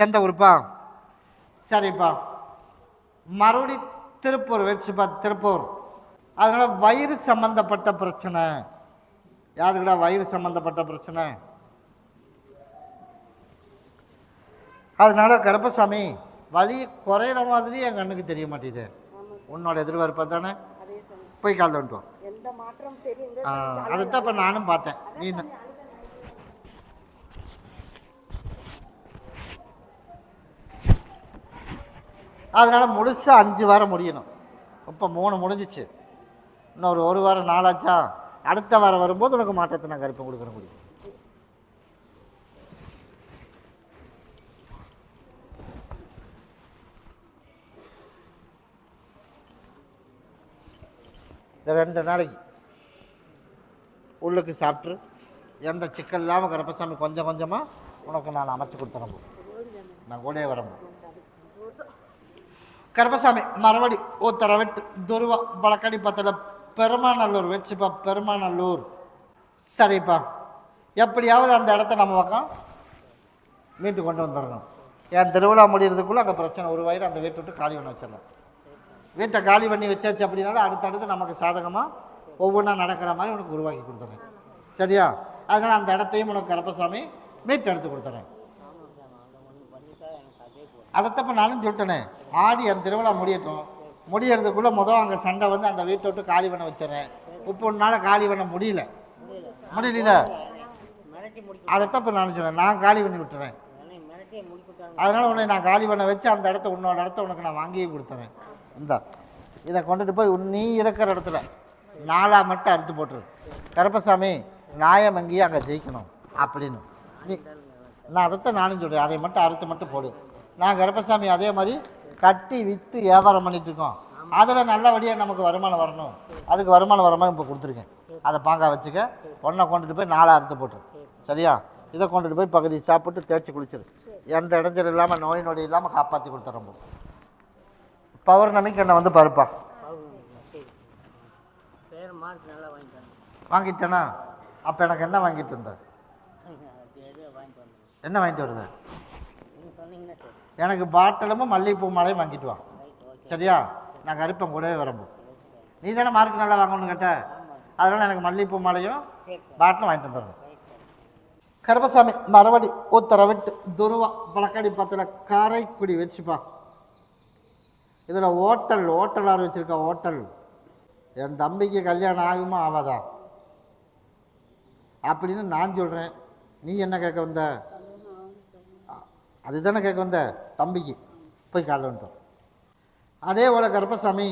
எந்த ஊருப்பா? சரிப்பா. மறுபடி திருப்பூர் வச்சுப்பா, திருப்பூர். அதனால வயிறு சம்பந்தப்பட்ட பிரச்சனை. யாருக்குடா வயிறு சம்பந்தப்பட்ட பிரச்சனை? அதனால கருப்பசாமி வலி குறையிற மாதிரி என் கண்ணுக்கு தெரிய மாட்டேது. உன்னோட எதிர்பார்ப்பா தானே? போய் காலைல வந்துட்டோம். அதுதான் இப்போ நானும் பார்த்தேன். நீ அதனால முழுசா 5 வாரம் முடியணும். இப்போ 3 முடிஞ்சிச்சு. இன்னொரு 1 வாரம் நாளாச்சா. அடுத்த வாரம் வரும்போது உனக்கு மாற்றத்தை நான் கருப்பை கொடுக்குற முடியும். இந்த 2 நாளைக்கு உள்ளுக்கு சாப்பிட்டு எந்த சிக்கல் இல்லாமல் கருப்பசாமி கொஞ்சம் கொஞ்சமாக உனக்கு நான் அமைச்சு கொடுத்துறேன். நான் கூட வரேன். கருப்பசாமி மறுபடி உத்தரவிட்டு துருவா பழக்கடி பத்தில் பெருமாநல்லூர் வச்சுப்பா, பெருமாநல்லூர். சரிப்பா, எப்படியாவது அந்த இடத்த நம்ம பக்கம் மீட்டு கொண்டு வந்துடணும். என் திருவிழா முடிகிறதுக்குள்ளே அங்கே பிரச்சனை ஒரு வயிறு அந்த வீட்டை விட்டு காலி பண்ணி வச்சிடலாம். வீட்டை காலி பண்ணி வச்சாச்சு அப்படின்னாலும் அடுத்தடுத்து நமக்கு சாதகமாக ஒவ்வொன்றா நடக்கிற மாதிரி உனக்கு உருவாக்கி கொடுத்துறேன். சரியா? அதனால் அந்த இடத்தையும் உனக்கு கருப்பசாமி மீட்டு எடுத்து கொடுத்துறேன். அதைத்தப்ப நானும் சொல்லிட்டேனே, ஆடி அந்த திருவிழா முடியட்டும். முடியறதுக்குள்ளே அங்கே சண்டை வந்து அந்த வீட்டை விட்டு காலி பண்ண வச்சிடறேன். இப்போ நாள் காலி பண்ண முடியல. அதைத்தப்ப நானும் சொன்னேன், நான் காலி பண்ணி விட்டுறேன். அதனால் உன்னை நான் காலி பண்ண வச்சு அந்த இடத்த உன்னோட இடத்த உனக்கு நான் வாங்கியே கொடுத்துறேன். இதை கொண்டுட்டு போய் நீ இருக்கிற இடத்துல 4 மட்டும் அறுத்து போட்டுரு. கருப்பசாமி நியாயம் எங்கேயும் அங்கே ஜெயிக்கணும் அப்படின்னு நீ நான் அதைத்தான் நானும் சொல்கிறேன். அதை மட்டும் அறுத்து மட்டும் போடு. நான் கருப்பசாமி அதே மாதிரி கட்டி விற்று வியாபாரம் பண்ணிகிட்ருக்கோம். அதில் நல்லபடியாக நமக்கு வருமானம் வரணும். அதுக்கு வருமானம் வர மாதிரி இப்போ கொடுத்துருக்கேன். அதை பாங்காக வச்சுக்க. ஒன்றை கொண்டுட்டு போய் 4 அறுத்து போட்டுரு. சரியா? இதை கொண்டுட்டு போய் பகுதி சாப்பிட்டு தேய்ச்சி குளிச்சிரு. எந்த இடைஞ்சல் இல்லாமல் நோய் நொடி இல்லாமல் காப்பாற்றி கொடுத்துறோம். பௌர்ணமிக்கு என்னை வந்து பருப்பா வாங்கிட்டேனா? அப்போ எனக்கு என்ன வாங்கிட்டு இருந்த? என்ன வாங்கிட்டு வருது? எனக்கு பாட்டிலும் மல்லிகைப்பூ மாலையும் வாங்கிட்டு வா. சரியா? நான் கருப்பம் கூடவே வரம்போ. நீ தானே மார்க் நல்லா வாங்கணும்னு கேட்ட. அதனால் எனக்கு மல்லிகைப்பூ மாலையும் பாட்டிலும் வாங்கிட்டு வந்துடுறேன். கருப்பசாமி மறுபடி உத்தரவிட்டு துருவா பழக்கடி பத்தில் காரைக்குடி வச்சுப்பா. இதில் ஹோட்டலார் வச்சுருக்கா. ஹோட்டல் என் தம்பிக்கு கல்யாணம் ஆகுமா ஆகாதா அப்படின்னு நான் சொல்கிறேன். நீ என்ன கேட்க வந்த? அதுதானே கேட்க வந்த. தம்பிக்கு போய் காலைல வந்துட்டோம். அதே போல் கருப்பசாமி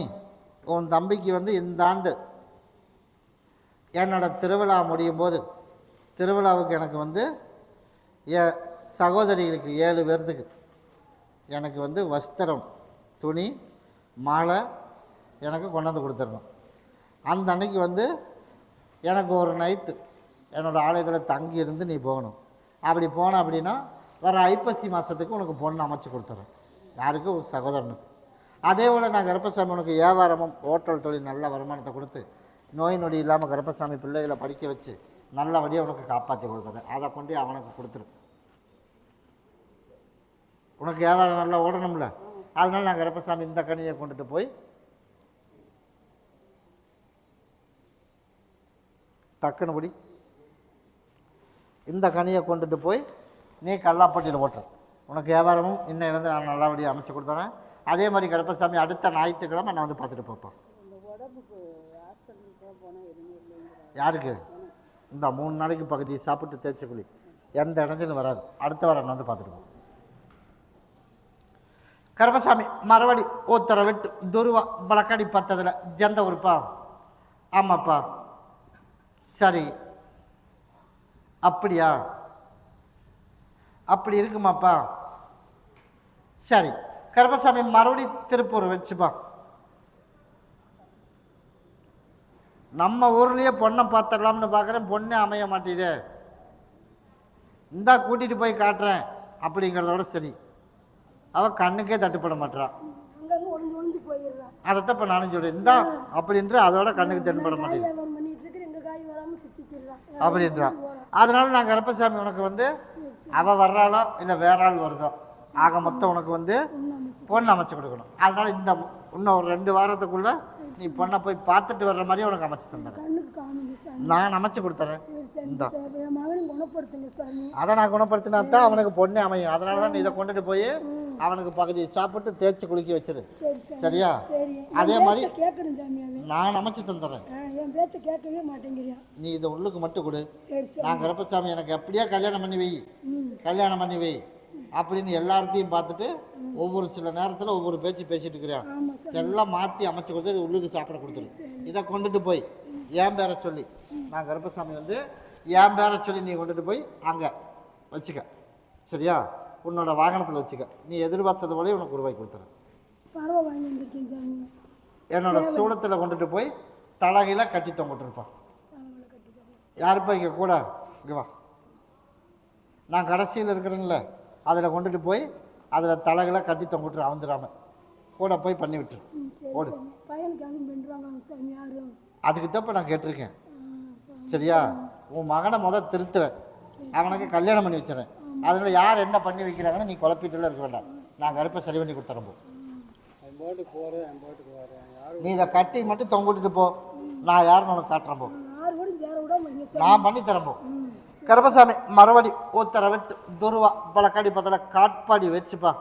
உன் தம்பிக்கு வந்து இந்த ஆண்டு என்னோட திருவிழா முடியும் போது திருவிழாவுக்கு எனக்கு வந்து என் சகோதரிகளுக்கு 7 பேர்த்துக்கு எனக்கு வந்து வஸ்திரம், துணி, மாலை எனக்கு கொண்டாந்து கொடுத்துடணும். அந்த அன்னைக்கு வந்து எனக்கு ஒரு நைட்டு என்னோடய ஆலயத்தில் தங்கி இருந்து நீ போகணும். அப்படி போன அப்படின்னா வர ஐப்பசி மாதத்துக்கு உனக்கு பொண்ணு அமைச்சு கொடுத்துட்றேன். யாருக்கு? ஒரு சகோதரனுக்கு. அதே போல் நான் கருப்பசாமி உனக்கு வியாபாரமும் ஹோட்டல் தொழில் நல்ல வருமானத்தை கொடுத்து நோய் நொடி இல்லாமல் கருப்பசாமி பிள்ளைகளை படிக்க வச்சு நல்லபடியாக உனக்கு காப்பாற்றி கொடுத்துறேன். அதை கொண்டு அவனுக்கு கொடுத்துரு. உனக்கு வியாபாரம் நல்லா ஓடணும்ல. அதனால் நான் கருப்பசாமி இந்த கனியை கொண்டுட்டு போய் டக்குன்னு படி இந்த கனியை கொண்டுட்டு போய் நீ கல்லாப்பட்டியில் ஓட்டுற. உனக்கு வியாபாரமும் இன்னும் இருந்து நான் நல்லபடியாக அமைச்சு கொடுத்துறேன். அதே மாதிரி கருப்பசாமி அடுத்த ஞாயிற்றுக்கிழமை நான் வந்து பார்த்துட்டு பார்ப்பேன். யாருக்கு? இந்த 3 நாளைக்கு பகுதி சாப்பிட்டு தேய்ச்சி குழி எந்த இடைஞ்சலும் வராது. அடுத்த வாரம் வந்து பார்த்துட்டு போ. கருப்பசாமி மறுபடி உத்தரவிட்டு துருவா பழக்கடி பத்ததில் எந்த ஊருப்பா? ஆமாப்பா. சரி, அப்படியா? அப்படி இருக்குமாப்பா. சரி, கருப்பசாமி மறுபடி திருப்பூர் வச்சுப்பா. நம்ம ஊர்லேயே பொண்ணை பார்த்துடலாம்னு பார்க்குறேன். பொண்ணே அமைய மாட்டேதே. இந்தா கூட்டிகிட்டு போய் காட்டுறேன் அப்படிங்கிறதோட சரி. அவள் கண்ணுக்கே தட்டுப்பட மாட்டான். அதைத்தான் இப்போ நானும் சொல்கிறேன். இந்தா அப்படின்ற அதோட கண்ணுக்கு தென்பட மாட்டேங்குது அப்படின்றான். அதனால நான் கருப்பசாமி உனக்கு வந்து அவள் வர்றாளோ இல்லை வேற ஆள் வருதோ ஆக மொத்தம் உனக்கு வந்து பொண்ணு அமைச்சு கொடுக்கணும். அதனால் இந்த இன்னும் ஒரு 2 வாரத்துக்குள்ளே நீ பொண்ணை போய் பார்த்துட்டு வர்ற மாதிரியே உனக்கு அமைச்சு தந்துடுறேன். நான் அமைச்சு கொடுத்துறேன். இந்த அதை நான் குணப்படுத்தினா தான் அவனுக்கு பொண்ணே அமையும். அதனால தான் நீ இதை கொண்டுட்டு போய் அவனுக்கு பகுதி சாப்பிட்டு தேய்ச்சி குளிக்க வச்சிரு. சரியா? அதே மாதிரி நான் அமைச்சு தந்துடுறேன். நீ இதை உள்ளுக்கு மட்டும் கொடு. நான் கருப்பசாமி எனக்கு எப்படியா கல்யாணம் பண்ணி வை அப்படின்னு எல்லாத்தையும் பார்த்துட்டு ஒவ்வொரு சில நேரத்தில் ஒவ்வொரு பேச்சு பேசிட்டு இருக்கிறான். எல்லாம் மாற்றி அமைச்சு கொடுத்து உள்ளுக்கு சாப்பிட கொடுத்துரு. இதை கொண்டுட்டு போய் என் பேரை சொல்லி, நான் கருப்பசாமி வந்து என் பேரை சொல்லி நீ கொண்டுட்டு போய் அங்கே வச்சுக்க. சரியா? உன்னோட வாகனத்தில் வச்சுக்க. நீ எதிர்பார்த்தது போலே உனக்கு ரூபாய் கொடுத்துறேன். என்னோட சூளத்தில் கொண்டுட்டு போய் தலகையில கட்டி தொங்கிட்டுருப்பான். யாருப்பா இங்கே கூட இங்கே வா. நான் கடைசியில் இருக்கிறேன்ல, அதில் கொண்டுட்டு போய் அதில் தலைகளை கட்டி தொங்கிட்டு அவந்துடாம கூட போய் பண்ணி விட்டுரு. ஓடு. அதுக்கு தான் இப்போ நான் கேட்டிருக்கேன். சரியா? உன் மகனை திருத்துறேன், அவனுக்கு கல்யாணம் பண்ணி வச்சுறேன். அதனால் யார் என்ன பண்ணி வைக்கிறாங்கன்னு நீ குழப்பிட்டுலாம் இருக்க வேண்டாம். நான் கருப்பை சரி பண்ணி கொடுத்துறேன். நீ இதை கட்டி மட்டும் தொங்கிட்டு போ. நான் யாருன்னு உனக்கு காட்டுறேன். போ, நான் பண்ணி தரேன். போ. கருப்பசாமி மறுபடி ஊத்தர விட்டு துருவா பழக்காடி பத்தில் காட்பாடி வச்சுப்பா.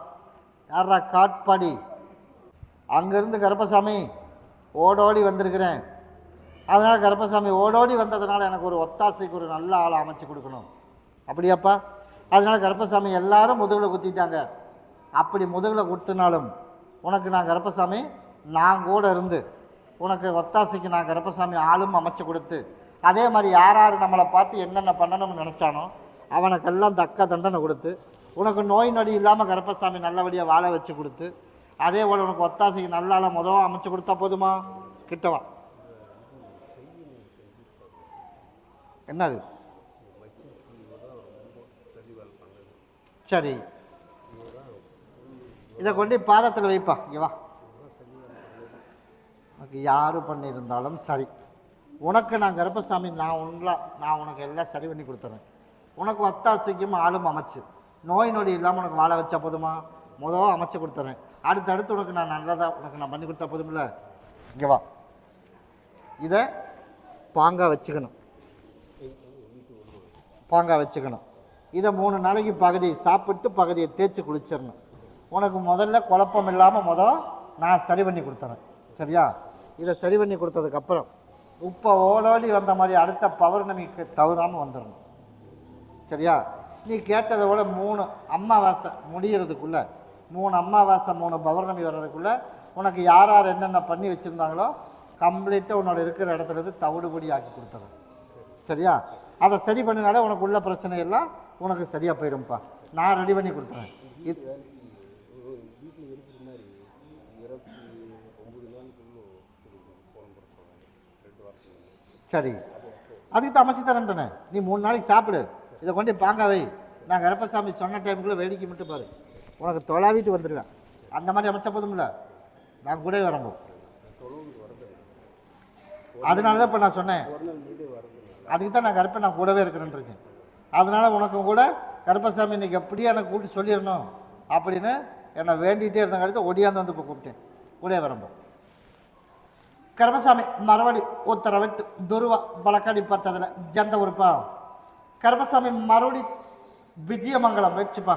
யாரா காட்பாடி? அங்கேருந்து கருப்பசாமி ஓடோடி வந்திருக்கிறேன். அதனால் கருப்பசாமி ஓடோடி வந்ததுனால எனக்கு ஒரு ஒத்தாசைக்கு ஒரு நல்ல ஆளை அமைச்சு கொடுக்கணும். அப்படியாப்பா? அதனால் கருப்பசாமி எல்லாரும் முதுகில் குத்திட்டாங்க. அப்படி முதுகில் குத்தினாலும் உனக்கு நான் கருப்பசாமி நான் கூட இருந்து உனக்கு ஒத்தாசைக்கு நான் கருப்பசாமி ஆளும் அமைச்சு கொடுத்து, அதே மாதிரி யார் யார் நம்மளை பார்த்து என்னென்ன பண்ணணும்னு நினச்சானோ அவனுக்கெல்லாம் தக்க தண்டனை கொடுத்து, உனக்கு நோய் நொடி இல்லாமல் கருப்பசாமி நல்லபடியாக வாழ வச்சு கொடுத்து, அதே போல் உனக்கு ஒத்தாசைக்கு நல்லால முதல் அமைச்சு கொடுத்தா போதுமா? கிட்டவா. என்னது? சரி, இதை கொண்டு பாதத்தில் வைப்பா. இங்கே வா. உனக்கு யார் பண்ணியிருந்தாலும் சரி, உனக்கு நான் கருப்பசாமி நான் உனக்கு எல்லாம் சரி பண்ணி கொடுத்துறேன். உனக்கு ஒத்தாசைக்கும் ஆளும் அமைச்சு நோய் நொடி இல்லாமல் உனக்கு வாழ வச்சா போதுமா? முதல் அமைச்சு கொடுத்துறேன். அடுத்தடுத்து உனக்கு நான் நல்லதாக உனக்கு நான் பண்ணி கொடுத்தா போதுமில்ல? இங்கே வா. இதை பாங்காக வச்சுக்கணும். இதை 3 நாளைக்கு பகுதியை சாப்பிட்டு பகுதியை தேய்ச்சி குளிச்சிடணும். உனக்கு முதல்ல குழப்பம் இல்லாமல் நான் சரி பண்ணி கொடுத்துறேன். சரியா? இதை சரி பண்ணி கொடுத்ததுக்கப்புறம் இப்போ ஓடோடி வந்த மாதிரி அடுத்த பௌர்ணமிக்கு தவறாமல் வந்துடணும். சரியா? நீ கேட்டதை விட 3 அமாவாசை முடிகிறதுக்குள்ளே, 3 அமாவாசை 3 பௌர்ணமி வர்றதுக்குள்ளே உனக்கு யார் யார் என்னென்ன பண்ணி வச்சுருந்தாங்களோ கம்ப்ளீட்டாக உன்னோட இருக்கிற இடத்துலேருந்து தவிடுபடி ஆக்கி கொடுத்துறேன். சரியா? அதை சரி பண்ணினாலே உனக்கு உள்ள பிரச்சனை எல்லாம் உனக்கு சரியாக போயிடும்ப்பா. நான் ரெடி பண்ணி கொடுத்துறேன். சரி, அதுக்கு தான் அமைச்சு தரேன்ட்டேனே. நீ 3 நாளைக்கு சாப்பிடு. இதை கொண்டு பாங்காவை நான் கருப்பசாமி சொன்ன டைமுக்குள்ளே வேடிக்கை மட்டும் பாரு. உனக்கு தொலாவிட்டு வந்துடுவேன். அந்த மாதிரி அமைச்சா போதும்ல? நான் கூட வரம்போது அதனால தான் இப்போ நான் சொன்னேன். அதுக்கு தான் நான் கருப்பை நான் கூடவே இருக்கிறேன்னு இருக்கேன். அதனால் உனக்கு கூட கருப்பசாமி இன்றைக்கி எப்படியே எனக்கு கூப்பிட்டு சொல்லிடணும் அப்படின்னு என்னை வேண்டிகிட்டே இருந்தங்காலத்து ஒடியாந்து வந்து இப்போ கூப்பிட்டேன். கூட வரம்போது கருப்பசாமி மறுபடி ஊத்தர விட்டு துருவா பழக்காடி பார்த்ததில் ஜந்த உறுப்பா. கருப்பசாமி மறுபடி விஜயமங்கலம் வச்சுப்பா.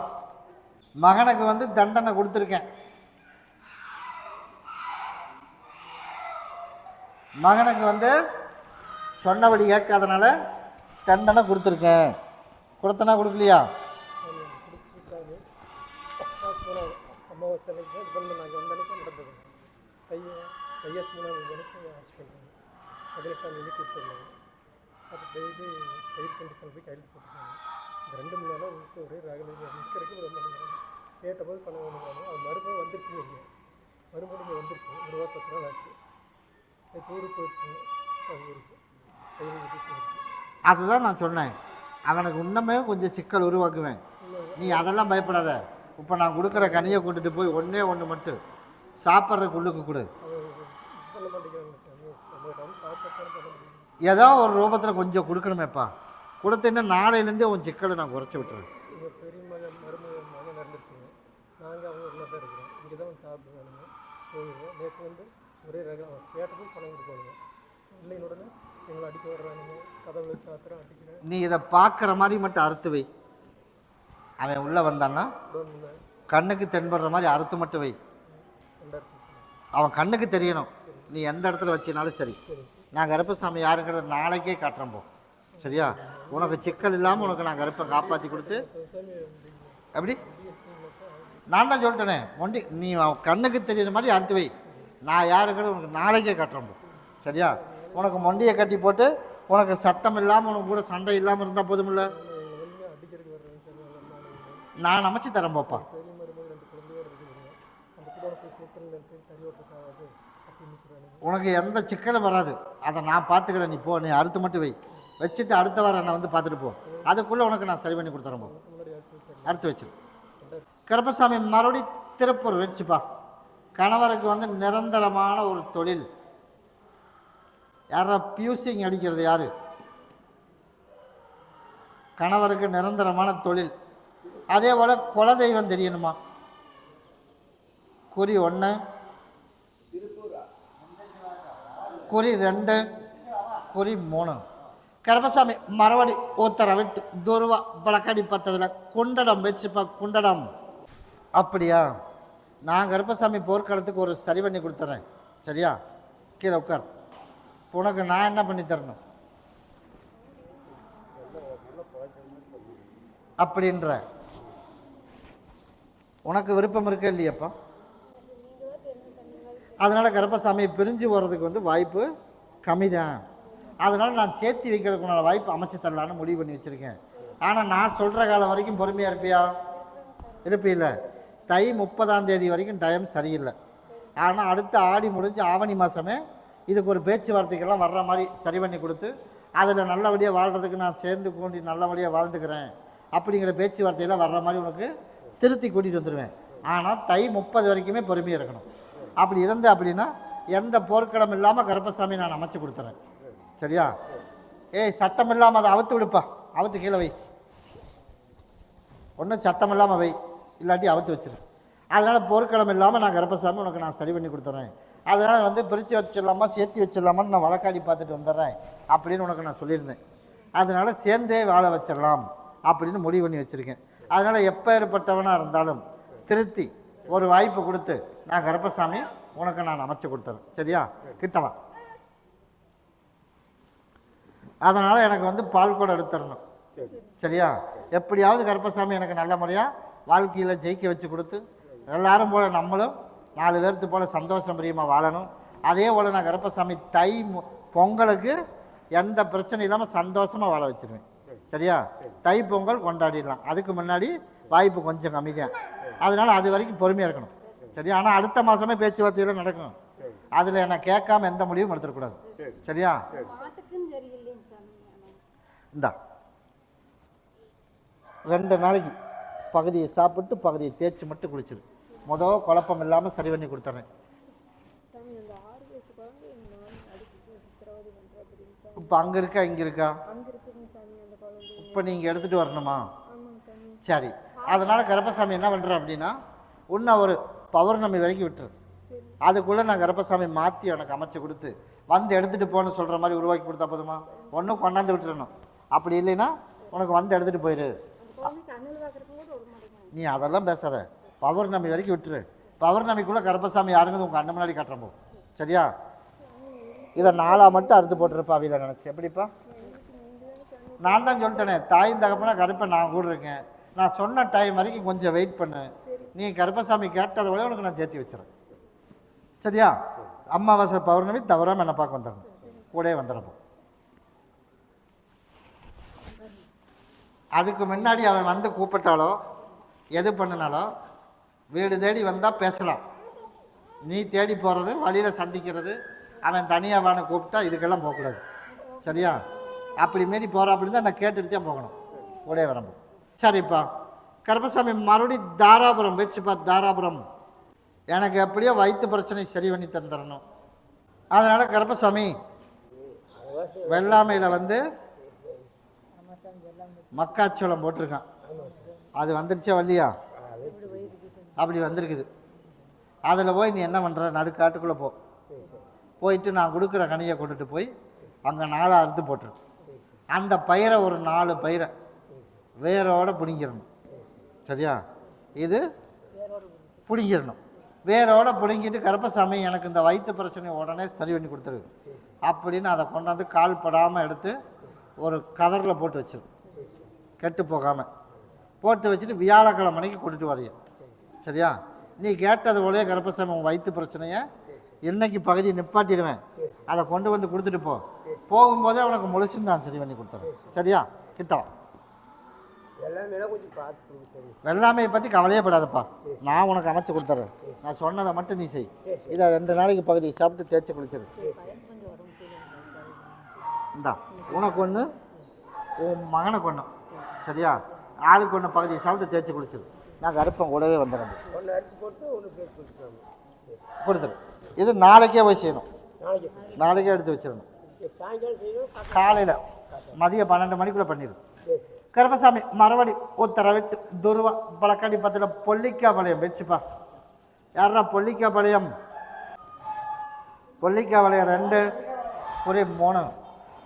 மகனுக்கு தண்டனை கொடுத்துருக்கேன். மகனுக்கு சொன்னபடி கேட்காதனால தண்டனை கொடுத்துருக்கேன். கொடுத்தனா கொடுக்கலையா? அதுதான் நான் சொன்னேன். அவனுக்கு இன்னமே கொஞ்சம் சிக்கல் உருவாக்குவேன். நீ அதெல்லாம் பயப்படாத. இப்போ நான் கொடுக்குற கனியை கொண்டுட்டு போய் ஒன்றே ஒன்று மட்டும் சாப்பிட்றதுக்கு உள்ளுக்கு கொடு. ஏதோ ஒரு ரூபத்தில் கொஞ்சம் கொடுக்கணுமேப்பா. கொடுத்தேன்னா நாளையிலேருந்தே உன் சிக்கலை நான் குறைச்சி விட்டுறேன். நாங்கள் அவங்க ஒன்றா தான் இருக்கிறோம். இங்கே தான் வந்து சாப்பிடுவானுங்க, போயிடுவோம். நேற்று வந்து ஒரே ரகம் கேட்டதும் பணம் கொடுப்பானுங்க. இல்லைன்னு உடனே எங்களை அடிக்க வர்றானுங்க, கதவுல வச்சு ஆத்திரம் அடிக்கிறேன். நீ இதை பார்க்குற மாதிரி மட்டும் அறுத்து வை. அவன் உள்ளே வந்தான்னா கண்ணுக்கு தென்படுற மாதிரி அறுத்து மட்டும் வை. அவன் கண்ணுக்கு தெரியணும். நீ எந்த இடத்துல வச்சினாலும் சரி. நான் கருப்பசாமி யாருங்கிறத நாளைக்கே காட்டுறேன் போ. சரியா? உனக்கு சிக்கல் இல்லாமல் உனக்கு நான் கருப்பை காப்பாற்றி கொடுத்து எப்படி நான் தான் சொல்லிட்டேனே மொண்டி நீ கண்ணுக்கு தெரியுற மாதிரி அறுத்து வை. நான் யாருங்கிறது உனக்கு நாளைக்கே காட்டுறேன் போ. சரியா? உனக்கு மொண்டியை கட்டி போட்டு உனக்கு சத்தம் இல்லாமல் உனக்கு கூட சண்டை இல்லாமல் இருந்தால் போதுமில்ல. நான் அமைச்சு தரேன் போப்பா. உனக்கு எந்த சிக்கலும் வராது. அதை நான் பார்த்துக்கிறேன். நீ போ, நீ அறுத்து மட்டும் வை. வச்சுட்டு அடுத்த வாரம் என்னை வந்து பார்த்துட்டு போ. அதுக்குள்ளே உனக்கு நான் சரி பண்ணி கொடுத்துறேன் போ. அறுத்து வச்சு கருப்பசாமி மறுபடி திருப்பூர் வச்சுப்பா. கணவருக்கு வந்து நிரந்தரமான ஒரு தொழில். யாரா பியூசிங் அடிக்கிறது யாரு? கணவருக்கு நிரந்தரமான தொழில். அதே போல் குலதெய்வம் தெரியணுமா? குறி 1, குறி 2, குறி 3. கருப்பசாமி மறுபடி ஒருத்தரை விட்டு துருவா பழக்கடி பத்ததில் குண்டடம் வச்சுப்பா. குண்டடம் அப்படியா? நான் கருப்பசாமி போர்க்களத்துக்கு ஒரு சரி பண்ணி கொடுத்துறேன். சரியா? கீழே உட்கார். உனக்கு நான் என்ன பண்ணி தரணும் அப்படின்ற உனக்கு விருப்பம் இருக்க இல்லையப்பா? அதனால் கருப்பசாமியை பிரிஞ்சு போகிறதுக்கு வந்து வாய்ப்பு கம்மி தான். அதனால் நான் சேர்த்து வைக்கிறதுக்குள்ள வாய்ப்பு அமைச்சு தரலான்னு முடிவு பண்ணி வச்சுருக்கேன். ஆனால் நான் சொல்கிற காலம் வரைக்கும் பொறுமையாக இருப்பியா? இருப்பில்ல. தை 30ஆம் தேதி வரைக்கும் டைம் சரியில்லை. ஆனால் அடுத்த ஆடி முடிஞ்சு ஆவணி மாதமே இதுக்கு ஒரு பேச்சுவார்த்தைக்கெல்லாம் வர்ற மாதிரி சரி பண்ணி கொடுத்து அதில் நல்லபடியாக வாழ்கிறதுக்கு நான் சேர்ந்து கூண்டி நல்லபடியாக வாழ்ந்துக்கிறேன் அப்படிங்கிற பேச்சுவார்த்தையெல்லாம் வர்ற மாதிரி உனக்கு திருத்தி கூட்டிகிட்டு வந்துடுவேன். ஆனால் தை 30 வரைக்குமே பொறுமையாக இருக்கணும். அப்படி இருந்து அப்படின்னா எந்த போர்க்களம் இல்லாமல் கருப்பசாமி நான் அமைச்சு கொடுத்துறேன். சரியா? ஏய் சத்தம் இல்லாமல் அதை அவுத்து விடுப்பா. அவுத்து கீழே வை. ஒன்றும் சத்தம் இல்லாமல் வை, இல்லாட்டி அவுத்து வச்சிரு. அதனால் போர்க்களம் இல்லாமல் நான் கருப்பசாமி உனக்கு நான் சரி பண்ணி கொடுத்துட்றேன். அதனால் வந்து பிரித்து வச்சிடலாமா சேர்த்து வச்சிடலாமான்னு நான் வழக்காடி பார்த்துட்டு வந்துடுறேன் அப்படின்னு உனக்கு நான் சொல்லியிருந்தேன். அதனால் சேர்ந்தே வாழ வச்சிடலாம் அப்படின்னு முடிவு பண்ணி வச்சுருக்கேன். அதனால் எப்போ ஏற்பட்டவனாக இருந்தாலும் திருத்தி ஒரு வாய்ப்பு கொடுத்து நான் கருப்பசாமி உனக்கு நான் அமைச்சு கொடுத்துறேன். சரியா? கிட்டவா. அதனால் எனக்கு வந்து பால் கூட எடுத்துடணும். சரியா? எப்படியாவது கருப்பசாமி எனக்கு நல்ல முறையாக வாழ்க்கையில் ஜெயிக்க வச்சு கொடுத்து எல்லாரும் போல் நம்மளும் 4 பேர்த்து போல் சந்தோஷம் பிரியமாக வாழணும். அதே போல் நான் கருப்பசாமி தை பொங்கலுக்கு எந்த பிரச்சனை இல்லாமல் சந்தோஷமாக வாழ வச்சுருவேன். சரியா? தை பொங்கல் கொண்டாடிடலாம். அதுக்கு முன்னாடி வாய்ப்பு கொஞ்சம் கம்மி தான். அதனால் அது வரைக்கும் பொறுமையாக இருக்கணும். சரியா? ஆனால் அடுத்த மாதமே பேச்சுவார்த்தையில் நடக்கணும். அதில் என்னை கேட்காம எந்த முடிவும் எடுத்துடக்கூடாது. சரியா? இந்தா 2 நாளைக்கு பகுதியை சாப்பிட்டு பகுதியை தேய்ச்சி மட்டும் குளிச்சிரு. மொதல் குழப்பம் இல்லாமல் சரி பண்ணி கொடுத்துட்றேன். இப்போ அங்கே இருக்கா இங்கே இருக்கா? இப்போ நீங்கள் எடுத்துகிட்டு வரணுமா? சரி. அதனால் கருப்பசாமி என்ன பண்ணுறேன் அப்படின்னா இன்னும் ஒரு பௌர்ணமி வரைக்கும் விட்டுரு. அதுக்குள்ளே நான் கருப்பசாமி மாற்றி எனக்கு அமைச்சு கொடுத்து வந்து எடுத்துகிட்டு போகணுன்னு சொல்கிற மாதிரி உருவாக்கி கொடுத்தா போதுமா? ஒன்றும் கொண்டாந்து விட்டுறணும். அப்படி இல்லைன்னா உனக்கு வந்து எடுத்துகிட்டு போயிடு. நீ அதெல்லாம் பேசாத. பௌர்ணமி வரைக்கும் விட்டுரு. பௌர்ணமிக்குள்ளே கருப்பசாமி யாருங்கிறது உங்கள் அண்ணன் முன்னாடி காட்டுறோம் போ. சரியா? இதை 4 மட்டும் அறுத்து போட்டுருப்பா. அவையில் நினச்சி எப்படிப்பா? நான் தான் சொல்லிட்டேனே தாயும் தகப்பனா கருப்பை நான் கூட இருக்கேன். நான் சொன்ன டைம் வரைக்கும் கொஞ்சம் வெயிட் பண்ணு. நீ கருப்பசாமி கேட்டதை விட உனக்கு நான் சேர்த்து வச்சுறேன். சரியா? அமாவாசை பௌர்ணமி தவறாமல் என்னை பார்க்க வந்துடணும். கூடவே வந்துடுறப்போ. அதுக்கு முன்னாடி அவன் வந்து கூப்பிட்டாலோ எது பண்ணினாலோ வீடு தேடி வந்தால் பேசலாம். நீ தேடி போகிறது வழியில் சந்திக்கிறது அவன் தனியாக வான கூப்பிட்டா இதுக்கெல்லாம் போகக்கூடாது. சரியா? அப்படி மாரி போகிற அப்படி தான் நான் கேட்டுட்டு தான் போகணும். கூடவே வரம்போ. சரிப்பா. கருப்பசாமி மறுபடி தாராபுரம் வச்சுப்பா. தாராபுரம் எனக்கு எப்படியோ வயிற்று பிரச்சனை சரி பண்ணி தந்துடணும். அதனால் கருப்பசாமி வெள்ளாமையில் வந்து மக்காச்சோளம் போட்டிருக்கான். அது வந்துருச்சா வரலையா? அப்படி வந்திருக்குது. அதில் போய் நீ என்ன பண்ணுற, நடுக்காட்டுக்குள்ளே போ, போயிட்டு நான் கொடுக்குற கனியை கொண்டுட்டு போய் அங்கே 4 அறுத்து போட்டுரு. அந்த பயிரை ஒரு 4 பயிரை வேரோட பிடுங்கிடணும். சரியா? இது பிடுங்கிடணும். வேரோட பிடுங்கிட்டு கருப்பசாமி எனக்கு இந்த வயிற்று பிரச்சனையை உடனே சரி பண்ணி கொடுத்துரு அப்படின்னு அதை கொண்டாந்து கால் படாமல் எடுத்து ஒரு கவரில் போட்டு வச்சிரு, கெட்டு போகாமல் போட்டு வச்சுட்டு வியாழக்கிழமை மணிக்கு கொண்டுட்டு வரைய. சரியா? நீ கேட்டது போலயே கருப்பசாமி உன் வயிற்று பிரச்சனையை இன்னைக்கு பகுதியை நிப்பாட்டிடுவேன், அதை கொண்டு வந்து கொடுத்துட்டு போ. போகும்போதே உனக்கு முழுசுந்தான் சரி பண்ணி கொடுத்துறேன். சரியா? கிட்டம் வெள்ளாமையை பற்றி கவலையே படாதப்பா, நான் உனக்கு அமைச்சு கொடுத்துறேன். நான் சொன்னதை மட்டும் நீ செய். இதை 2 நாளைக்கு பகுதியை சாப்பிட்டு தேய்ச்சி குளிச்சிரு. இந்தா உனக்கு ஒன்று, உன் மகனுக்கு ஒன்று. சரியா? ஆளுக்கு ஒன்று பகுதியை சாப்பிட்டு தேய்ச்சி குளிச்சிரு. நான் கருப்பம் கூடவே வந்துடுறேன். கொடுத்துரு. இது நாளைக்கே போய் செய்யணும், நாளைக்கே எடுத்து வச்சிடணும். காலையில் மதியம் 12 மணிக்குள்ளே பண்ணிடு. கருப்பசாமி மறுபடி உத்தரவிட்டு துருவா பழக்காடி பத்தில் பொல்லிக்காபாளையம் வச்சுப்பா. யாரா பொல்லிக்காபாளையம்? பொல்லிக்காபாளையம் 2 ஒரு 3.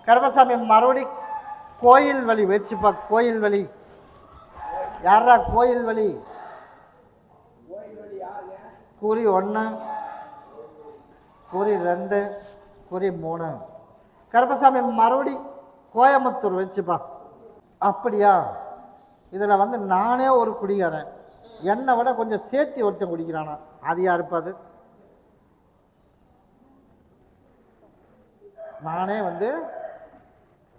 கருப்பசாமி மறுபடி கோயில் வழி வச்சுப்பா. கோயில் வழி யாரா? கோயில் வழி குறி 1 குறி 2 குறி 3. கருப்பசாமி மறுபடி கோயம்புத்தூர் வச்சுப்பா. அப்படியா? இதில் வந்து நானே ஒரு குடிகாரன், என்னை விட கொஞ்சம் சேர்த்து ஒருத்தன் குடிக்கிறானா, அது யாருப்பாது? நானே வந்து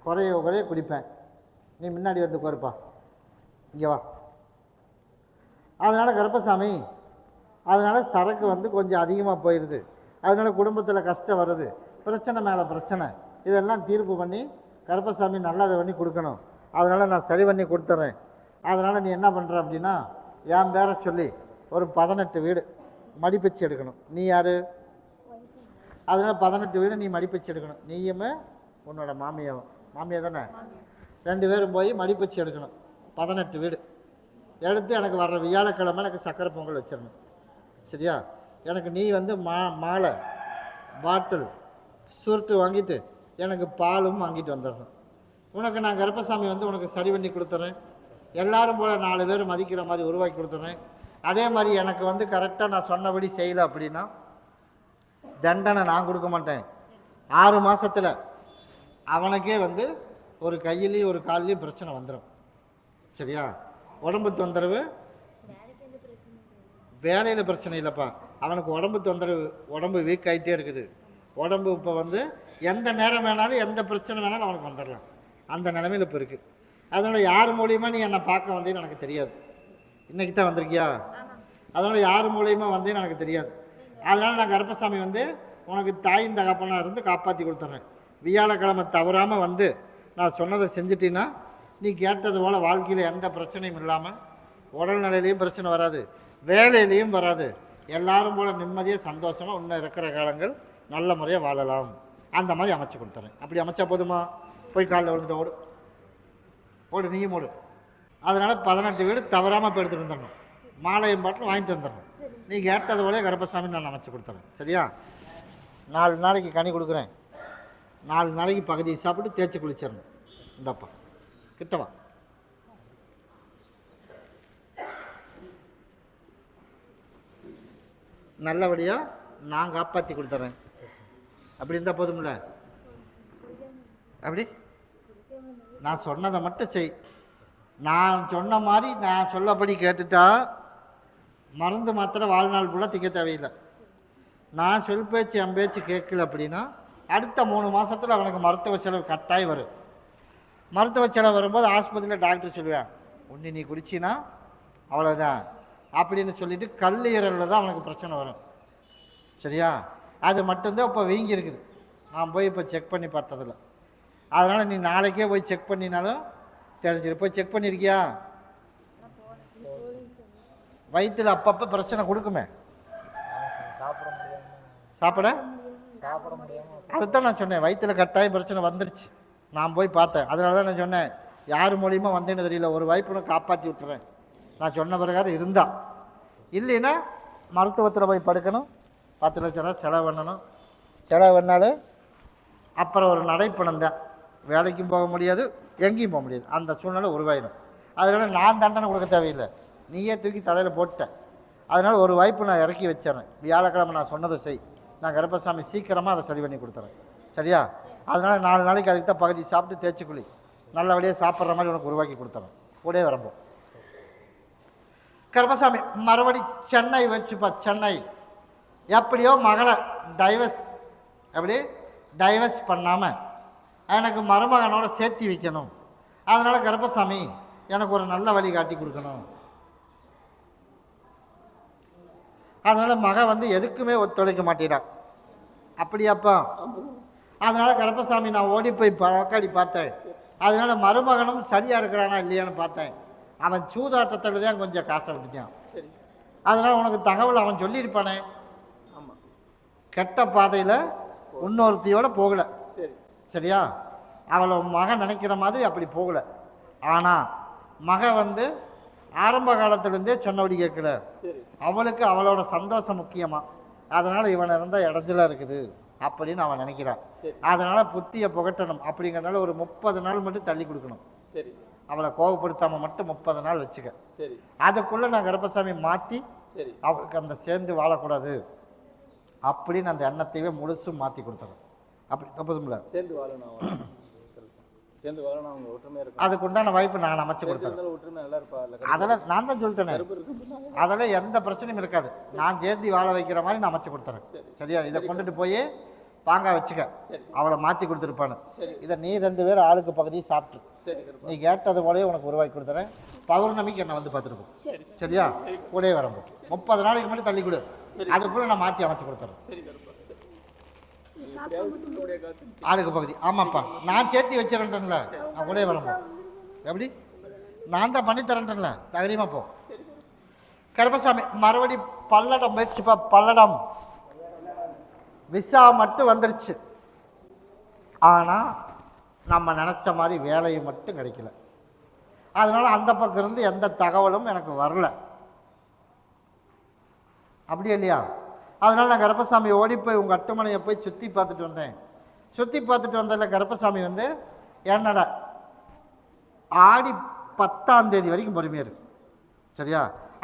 குறைய குடிப்பேன், நீ முன்னாடி வந்து கோருப்பா, இங்கே வா. அதனால் கருப்பசாமி, அதனால் சரக்கு வந்து கொஞ்சம் அதிகமாக போயிடுது, அதனால் குடும்பத்தில் கஷ்டம் வருது, பிரச்சனை மேலே பிரச்சனை, இதெல்லாம் தீர்ப்பு பண்ணி கருப்பசாமி நல்லதை பண்ணி கொடுக்கணும். அதனால் நான் சரி பண்ணி கொடுத்துட்றேன். அதனால் நீ என்ன பண்ணுற அப்படின்னா, என் பேரை சொல்லி ஒரு 18 வீடு மடிப்பச்சு எடுக்கணும். நீ யார்? அதனால் 18 வீடு நீ மடிப்பச்சு எடுக்கணும். நீயுமே உன்னோட மாமியாவும். மாமியா தானே? 2 பேரும் போய் மடிப்பச்சு எடுக்கணும். 18 வீடு எடுத்து எனக்கு வர்ற வியாழக்கிழமை எனக்கு சக்கரை பொங்கல் வச்சிடணும். சரியா? எனக்கு நீ வந்து மாலை பாட்டில் சுருட்டு வாங்கிட்டு எனக்கு பாலும் வாங்கிட்டு வந்துடணும். உனக்கு நான் கருப்பசாமி வந்து உனக்கு சரி பண்ணி கொடுத்துட்றேன். எல்லோரும் போல் 4 பேர் மதிக்கிற மாதிரி உருவாக்கி கொடுத்துட்றேன். அதே மாதிரி எனக்கு வந்து கரெக்டாக நான் சொன்னபடி செய்யலை அப்படின்னா தண்டனை நான் கொடுக்க மாட்டேன். 6 மாதத்தில் அவனுக்கே வந்து ஒரு கையிலையும் ஒரு கால்லையும் பிரச்சனை வந்துடும். சரியா? உடம்பு தொந்தரவு, வேலையில் பிரச்சனை இல்லைப்பா, அவனுக்கு உடம்பு தொந்தரவு, உடம்பு வீக் ஆகிட்டே இருக்குது. உடம்பு இப்போ வந்து எந்த நேரம் வேணாலும் எந்த பிரச்சனை வேணாலும் அவனுக்கு வந்துடலாம், அந்த நிலைமையில் இப்போ இருக்குது. அதனால் யார் மூலியமாக நீ என்னை பார்க்க வந்தேன்னு எனக்கு தெரியாது. இன்றைக்கி தான் வந்திருக்கியா? அதனால் யார் மூலியமாக வந்தேன்னு எனக்கு தெரியாது. அதனால் நான் கருப்பசாமி வந்து உனக்கு தாயின் தகப்பனாக இருந்து காப்பாற்றி கொடுத்துட்றேன். வியாழக்கிழமை தவறாமல் வந்து நான் சொன்னதை செஞ்சிட்டின்னா நீ கேட்டது போல் வாழ்க்கையில் எந்த பிரச்சனையும் இல்லாமல் உடல்நிலையிலையும் பிரச்சனை வராது, வேலையிலையும் வராது, எல்லாரும் போல் நிம்மதியாக சந்தோஷமாக இன்னும் இருக்கிற காலங்கள் நல்ல முறையாக வாழலாம். அந்த மாதிரி அமைச்சு கொடுத்துறேன். அப்படி அமைச்சா போதுமா? போய் காலில் விழுந்துட்டு ஓடு ஓடு, நீயும் ஓடு. அதனால் 18 வீடு தவறாமல் போய் எடுத்துகிட்டு வந்துடணும். மாலையும் பாட்டில் வாங்கிட்டு வந்துடணும். நீ கேட்டது போலே கருப்பசாமி நான் அமைச்சு கொடுத்துறேன். சரியா? 4 நாளைக்கு கனி கொடுக்குறேன். 4 நாளைக்கு பகுதியை சாப்பிட்டு தேய்ச்சி குளிச்சிடணும். இந்தப்பா கிட்டவா. நல்லபடியாக நான் காப்பாற்றி கொடுத்துட்றேன். அப்படி இருந்தால் போதும்ல? அப்படி நான் சொன்னதை மட்டும் செய். நான் சொன்ன மாதிரி நான் சொல்லபடி கேட்டுட்டா மருந்து மாத்திரை வாழ்நாள் ஃபுல்லாக திங்க தேவையில்லை. நான் சொல் பேச்சு என் பேச்சு கேட்கல அப்படின்னா அடுத்த 3 மாதத்தில் அவனுக்கு மருத்துவ செலவு கட்டாயம் வரும். மருத்துவ செலவு வரும்போது ஆஸ்பத்திரியில் டாக்டர் சொல்லுவேன், ஒன்று நீ குடிச்சின்னா அவ்வளோதான் அப்படின்னு சொல்லிவிட்டு கல்லீரலில் தான் அவனுக்கு பிரச்சனை வரும். சரியா? அது மட்டும்தான் இப்போ வீங்கி இருக்குது. நான் போய் இப்போ செக் பண்ணி பார்த்ததில்ல. அதனால் நீ நாளைக்கே போய் செக் பண்ணினாலும் தெரிஞ்சிரு. போய் செக் பண்ணியிருக்கியா? வயிற்றில் அப்பப்போ பிரச்சனை கொடுக்குமே, சாப்பிட அதுதான் நான் சொன்னேன். வயிற்றில் கட்டாயம் பிரச்சனை வந்துருச்சு, நான் போய் பார்த்தேன். அதனால தான் நான் சொன்னேன், யார் மூலியமாக வந்தேன்னு தெரியல, ஒரு வாய்ப்புன்னு காப்பாற்றி விட்டுறேன். நான் சொன்ன பிரகாரம் இருந்தா இல்லைன்னா மருத்துவத்தில் போய் படுக்கணும், 10 லட்ச ரூபா செலவு பண்ணணும். செலவு பண்ணாலும் அப்புறம் ஒரு நடைப்பணம் தான், வேலைக்கும் போக முடியாது, எங்கேயும் போக முடியாது, அந்த சூழ்நிலை உருவாயிடும். அதனால் நான் தண்டனை கொடுக்க தேவையில்லை, நீயே தூக்கி தலையில் போட்டேன். அதனால் ஒரு வாய்ப்பு நான் இறக்கி வச்சிடறேன். வியாழக்கிழமை நான் சொன்னதை செய், நான் கருப்பசாமி சீக்கிரமாக அதை சரி பண்ணி கொடுத்துறேன். சரியா? அதனால் 4 நாளைக்கு அதுக்கு தான் பகுதி சாப்பிட்டு தேய்ச்சிக்குழி நல்லபடியாக சாப்பிட்ற மாதிரி உனக்கு உருவாக்கி கொடுத்துறேன். கூடவே வரம்போம். கருப்பசாமி மறுபடி சென்னை வச்சுப்பா. சென்னை எப்படியோ மகளை டைவர்ஸ் பண்ணாமல் எனக்கு மருமகனோட சேர்த்தி வைக்கணும். அதனால் கருப்பசாமி எனக்கு ஒரு நல்ல வழி காட்டி கொடுக்கணும். அதனால் மக எதுக்குமே ஒத்துழைக்க மாட்டேறான். அப்படியாப்பா? அதனால் கருப்பசாமி நான் ஓடி போய் பழக்காடி பார்த்தேன். அதனால் மருமகனும் சரியாக இருக்கிறானா இல்லையான்னு பார்த்தேன். அவன் சூதாட்டத்தில் தான் கொஞ்சம் காசை விட்டுட்டான். அதனால் உனக்கு தகவல் அவன் சொல்லியிருப்பானே, கெட்ட பாதையில் இன்னொருத்தையோடு போகலை. சரியா? அவளை மகன் நினைக்கிற மாதிரி அப்படி போகலை. ஆனால் மக ஆரம்ப காலத்துலேருந்தே சொன்னபடி கேட்கல. அவளுக்கு அவளோட சந்தோஷம் முக்கியமாக, அதனால் இவனை இருந்தால் இடைஞ்சலாக இருக்குது அப்படின்னு அவன் நினைக்கிறான். அதனால் புத்தியை புகட்டணும் அப்படிங்கிறனால ஒரு 30 நாள் மட்டும் தள்ளி கொடுக்கணும். அவளை கோவப்படுத்தாமல் மட்டும் 30 நாள் வச்சுக்க. அதுக்குள்ளே நான் கருப்பசாமி மாற்றி அவளுக்கு அந்த சேர்ந்து வாழக்கூடாது அப்படின்னு அந்த எண்ணத்தையே முழுசும் மாற்றி கொடுத்துறேன். அப்படி தப்புதும்ல, சேர்ந்து வாழணும், அதுக்கு உண்டான வாய்ப்பு நான் அமைச்சு கொடுத்தேன். அதெல்லாம் நான் தான் சொல்லிட்டேனே, அதெல்லாம் எந்த பிரச்சனையும் இருக்காது. நான் சேர்ந்து வாழ வைக்கிற மாதிரி நான் அமைச்சு கொடுத்துறேன். சரியா? இதை கொண்டுட்டு போய் பாங்காய் வச்சுக்க, அவளை மாற்றி கொடுத்துருப்பானு. இதை நீ 2 பேரும் ஆளுக்கு பகுதியை சாப்பிட்டு நீ கேட்டது போலயே உனக்கு உருவாக்கி கொடுத்துறேன். பௌர்ணமிக்கு என்னை பார்த்துருப்போம். சரியா? கூடவே வரம்போ 30 நாளைக்கு மட்டும் தள்ளி கொடு, அதுக்குள்ளே நான் மாற்றி அமைச்சு கொடுத்துறேன். ஆளுக்கு பகுதி. ஆமாப்பா, நான் சேர்த்தி வச்சிடறேன்ல, நான் கூடவே வரம்போ. எப்படி? நான் தான் பண்ணித்தரேன்ல, தைரியமாக போ. கருப்பசாமி மறுபடி பல்லடம் போயிடுச்சுப்பா. பல்லடம் விசா மட்டும் வந்துருச்சு, ஆனால் நம்ம நினச்ச மாதிரி வேலையை மட்டும் கிடைக்கல. அதனால் அந்த பக்கம் இருந்து எந்த தகவலும் எனக்கு வரல. அப்படியே இல்லையா? அதனால் நான் கருப்பசாமி ஓடி போய் உங்கள் அட்டுமனையை போய் சுற்றி பார்த்துட்டு வந்தேன். சுற்றி பார்த்துட்டு வந்ததில் கருப்பசாமி என்னடா ஆடி 10ஆம் தேதி வரைக்கும் பொறுமையாக இருக்கு. சரியா?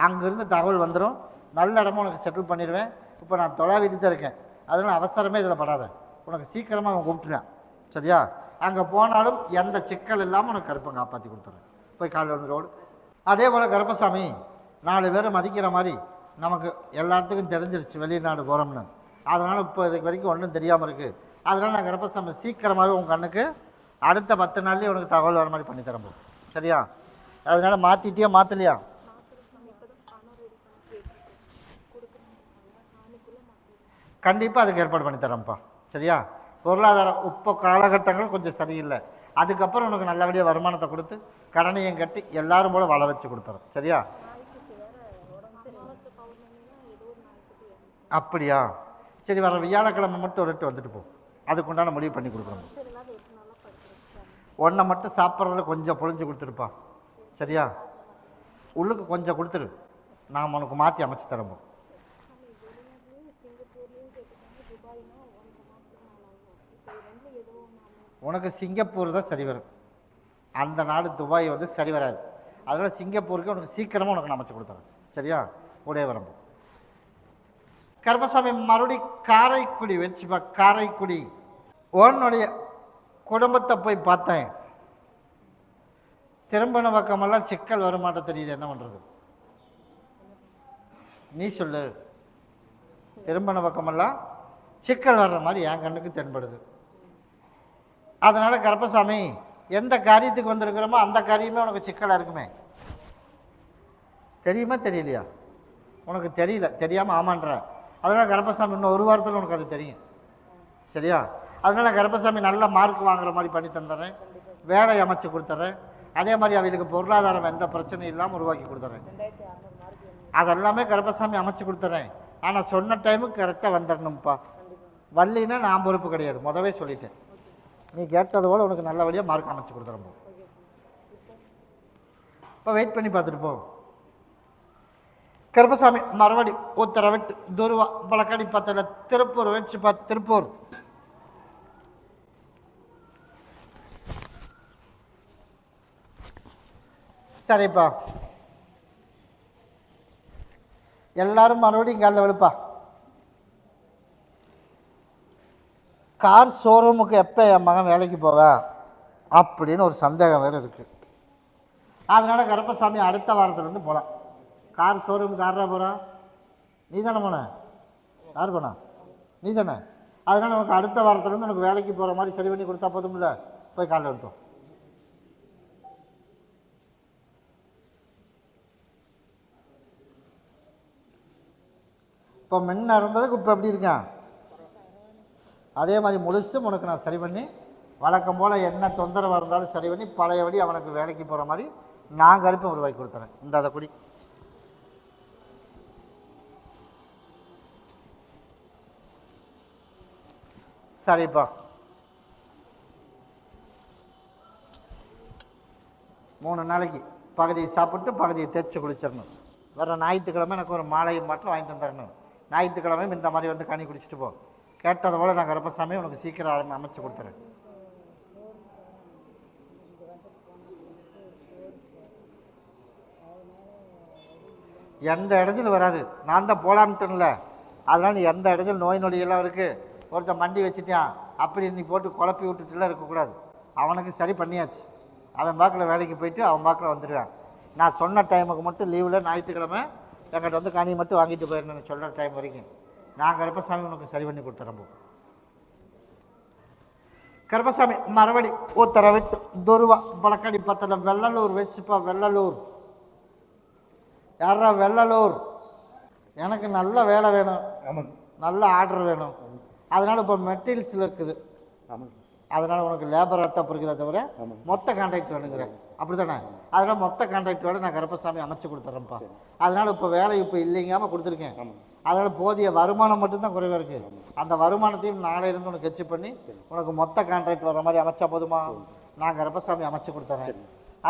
அங்கேருந்து தகவல் வந்துடும், நல்ல இடமும் உனக்கு செட்டில் பண்ணிடுவேன். இப்போ நான் தொலைவிட்டு தான் இருக்கேன், அதனால் அவசரமே இதில் படாத, உனக்கு சீக்கிரமாக அவன் கூப்பிட்டுருவேன். சரியா? அங்கே போனாலும் எந்த சிக்கல் இல்லாமல் உனக்கு கருப்பை காப்பாற்றி கொடுத்துறேன். போய் காலையில் ரோடு. அதே போல் கருப்பசாமி 4 பேரை மதிக்கிற மாதிரி நமக்கு எல்லாத்துக்கும் தெரிஞ்சிருச்சு வெளிநாடு போகிறோம்னு. அதனால் இப்போ இதுக்கு வரைக்கும் ஒன்றும் தெரியாமல் இருக்குது. அதனால் நான் கருப்பசாமி சீக்கிரமாகவே உங்கள் கண்ணுக்கு அடுத்த 10 நாள்லேயே உனக்கு தகவல் வர மாதிரி பண்ணி தரப்போ. சரியா? அதனால் மாற்றிட்டியா மாற்றலையா? கண்டிப்பாக அதுக்கு ஏற்பாடு பண்ணி தரேன்ப்பா. சரியா? பொருளாதாரம் இப்போ காலகட்டங்களும் கொஞ்சம் சரியில்லை, அதுக்கப்புறம் உனக்கு நல்லபடியாக வருமானத்தை கொடுத்து கடனையும் கட்டி எல்லாரும் போல வாழ வச்சு கொடுத்துறோம். சரியா? அப்படியா? சரி, வர வியாழக்கிழமை மட்டும் ஒரு 8 வந்துட்டு போ, அதுக்குண்டான முடிவு பண்ணி கொடுக்குறோம். ஒன்றை மட்டும் சாப்பிட்றதுல கொஞ்சம் பொழிஞ்சு கொடுத்துருப்பா. சரியா? உள்ளுக்கு கொஞ்சம் கொடுத்துரு, நான் உனக்கு மாற்றி அமைச்சு தரப்போம். உனக்கு சிங்கப்பூர் தான் சரி வரும், அந்த நாடு துபாய் சரி வராது. அதனால் சிங்கப்பூருக்கு உனக்கு சீக்கிரமாக உனக்கு நான் அமைச்சு கொடுத்துறேன். சரியா? கூடவே வரம்போ. கருப்பசாமி மறுபடி காரைக்குடி வச்சுப்பா. காரைக்குடி உன்னுடைய குடும்பத்தை போய் பார்த்தேன். திரும்பின பக்கமெல்லாம் சிக்கல் வருமாட்ட தெரியுது, என்ன பண்ணுறது நீ சொல்லு. திரும்பின பக்கமெல்லாம் சிக்கல் வர்ற மாதிரி என் கண்ணுக்கு தென்படுது. அதனால் கருப்பசாமி எந்த காரியத்துக்கு வந்திருக்கிறோமோ அந்த காரியமே உனக்கு சிக்கலாக இருக்குமே. தெரியுமா தெரியலையா? உனக்கு தெரியல, தெரியாமல் ஆமான்ற. அதனால் கருப்பசாமி இன்னும் 1 வாரத்தில் உனக்கு அது தெரியும். சரியா? அதனால் கருப்பசாமி நல்ல மார்க் வாங்குற மாதிரி பண்ணி தந்துடுறேன், வேலை அமைச்சு கொடுத்துட்றேன். அதே மாதிரி அவங்களுக்கு பொருளாதாரம் எந்த பிரச்சனையும் இல்லாமல் உருவாக்கி கொடுத்துட்றேன். அதெல்லாமே கருப்பசாமி அமைச்சு கொடுத்துட்றேன். ஆனால் சொன்ன டைமுக்கு கரெக்டாக வந்துடணும்ப்பா. வரலின்னா நான் பொறுப்பு கிடையாது, முதவே சொல்லிட்டேன். நீ கேட்டது போல் உனக்கு நல்ல வழியாக மார்க் அமைச்சு கொடுத்துறப்போ. இப்போ வெயிட் பண்ணி பார்த்துட்டு போ. கருப்பசாமி மறுபடி உத்தரவிட்டு துருவா பழக்கடி பத்தல திருப்பூர் வச்சுப்பா திருப்பூர். சரிப்பா, எல்லாரும் மறுபடியும் காலைல விழுப்பா. கார் ஷோரூமுக்கு எப்போ என் மகன் வேலைக்கு போவா அப்படின்னு ஒரு சந்தேகம் வேறு இருக்குது. அதனால் கருப்பசாமி அடுத்த வாரத்துலேருந்து போகலாம். கார் ஷோரூமுக்கு யாரா போகிறா? நீ தானே போன? யார் போனா? நீ தானே. அதனால் உனக்கு அடுத்த வாரத்துலேருந்து உனக்கு வேலைக்கு போகிற மாதிரி சரி பண்ணி கொடுத்தா போதும்ல. போய் காலைல விட்டோம். இப்போ முன்ன இருந்ததுக்கு இப்போ எப்படி இருக்கான்? அதே மாதிரி முழுசும் உனக்கு நான் சரி பண்ணி வழக்கம் போல் என்ன தொந்தரவாக இருந்தாலும் சரி பண்ணி பழையபடி அவனுக்கு வேலைக்கு போகிற மாதிரி நான் கருப்பை உருவாக்கி கொடுத்துறேன். இந்த அதை குடி. சரிப்பா, 3 நாளைக்கு பகுதியை சாப்பிட்டு பகுதியை தேய்ச்சி குளிச்சிடணும். வர ஞாயிற்றுக்கிழமை எனக்கு ஒரு மாலையும் மாட்டில் வாங்கிட்டு வந்துடணும். ஞாயிற்றுக்கிழமையும் இந்த மாதிரி வந்து கனி குடிச்சிட்டு போ. கேட்டதை போல் நான் கருப்பசாமி உனக்கு சீக்கிரம் அமைச்சு கொடுத்துறேன். எந்த இடைஞ்சலும் வராது. நான் தான் போலாம்ட்டேன்ல. அதனால் நீ எந்த இடைஞ்சல் நோய் நொடியெல்லாம் இருக்குது. ஒருத்தன் மண்டி வச்சுட்டான் அப்படி நீ போட்டு குழப்பி விட்டுட்டுலாம் இருக்கக்கூடாது. அவனுக்கு சரி பண்ணியாச்சு. அவன் பாக்கில் வேலைக்கு போயிட்டு அவன் பாக்கில் வந்துடுவான். நான் சொன்ன டைமுக்கு மட்டும் லீவில் ஞாயிற்றுக்கிழமை என்கிட்ட வந்து கனி மட்டும் வாங்கிட்டு போயிடணும். சொல்கிற டைம் வரைக்கும் நான் கருப்பசாமி உனக்கு சரி பண்ணி கொடுத்துறேன். கருப்பசாமி மறுபடி உத்தரவிட்டு துருவா பழக்கடி பத்தில் வெள்ளலூர் வச்சுப்பா. வெள்ளலூர் யாரா? வெள்ளலூர். எனக்கு நல்ல வேலை வேணும், நல்ல ஆர்டர் வேணும். அதனால் இப்போ மெட்டீரியல்ஸில் இருக்குது. அதனால் உனக்கு லேபர் ரத்தம் இருக்குதே தவிர மொத்த கான்ட்ராக்ட் வேணுங்கிறேன். அப்படி தானே? அதனால் மொத்த கான்ட்ராக்டோட நான் கருப்பசாமி அமைச்சு கொடுத்துட்றேன்ப்பா. அதனால் இப்போ வேலை இப்போ இல்லைங்காமல் கொடுத்துருக்கேன். அதனால் போதிய வருமானம் மட்டும்தான் குறைவாக இருக்குது. அந்த வருமானத்தையும் நாளையிலேருந்து உனக்கு கெச்சு பண்ணி உனக்கு மொத்த கான்ட்ராக்ட் வர மாதிரி அமைச்சா போதுமா? நான் கருப்பசாமி அமைச்சு கொடுத்துறேன்.